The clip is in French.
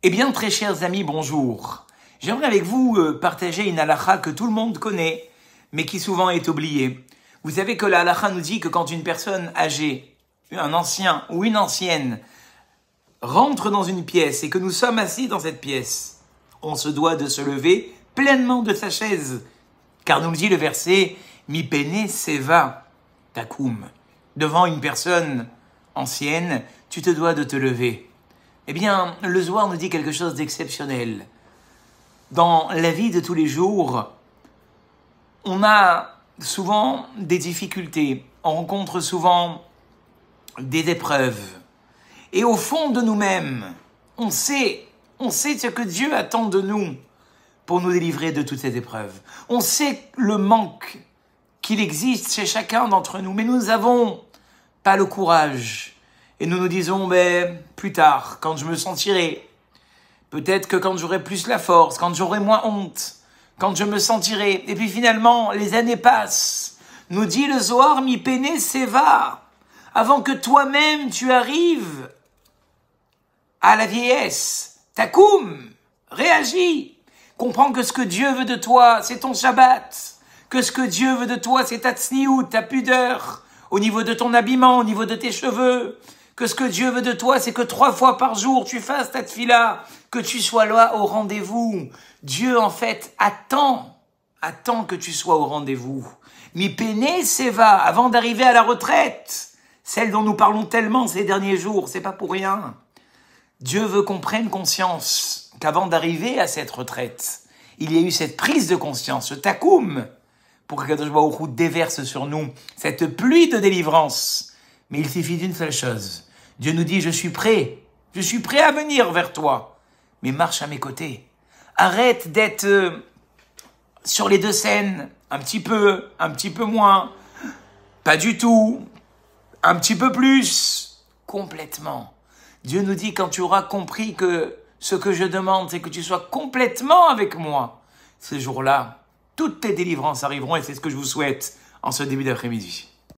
Eh bien, très chers amis, bonjour. J'aimerais avec vous partager une halakha que tout le monde connaît, mais qui souvent est oubliée. Vous savez que la halakha nous dit que quand une personne âgée, un ancien ou une ancienne, rentre dans une pièce et que nous sommes assis dans cette pièce, on se doit de se lever pleinement de sa chaise. Car nous le dit le verset « Mi pene seva takum ». Devant une personne ancienne, tu te dois de te lever. Eh bien, le Zohar nous dit quelque chose d'exceptionnel. Dans la vie de tous les jours, on a souvent des difficultés, on rencontre souvent des épreuves. Et au fond de nous-mêmes, on sait ce que Dieu attend de nous pour nous délivrer de toutes ces épreuves. On sait le manque qu'il existe chez chacun d'entre nous, mais nous n'avons pas le courage. Et nous nous disons, plus tard, quand je me sentirai, peut-être que quand j'aurai plus la force, quand j'aurai moins honte, quand je me sentirai. Et puis finalement, les années passent. Nous dit le Zohar, mi pene seva. Avant que toi-même tu arrives à la vieillesse, takoum, réagis. Comprends que ce que Dieu veut de toi, c'est ton Shabbat. Que ce que Dieu veut de toi, c'est ta tsniout, ta pudeur, au niveau de ton habillement, au niveau de tes cheveux. Que ce que Dieu veut de toi, c'est que 3 fois par jour, tu fasses ta tfila, que tu sois là au rendez-vous. Dieu, en fait, attend que tu sois au rendez-vous. Mi pene seva, avant d'arriver à la retraite, celle dont nous parlons tellement ces derniers jours, c'est pas pour rien. Dieu veut qu'on prenne conscience qu'avant d'arriver à cette retraite, il y a eu cette prise de conscience, ce takoum, pour que Kadosh Baruch Hu déverse sur nous cette pluie de délivrance. Mais il suffit d'une seule chose. Dieu nous dit, je suis prêt à venir vers toi, mais marche à mes côtés. Arrête d'être sur les deux scènes, un petit peu moins, pas du tout, un petit peu plus, complètement. Dieu nous dit, quand tu auras compris que ce que je demande, c'est que tu sois complètement avec moi, ce jour-là, toutes tes délivrances arriveront et c'est ce que je vous souhaite en ce début d'après-midi.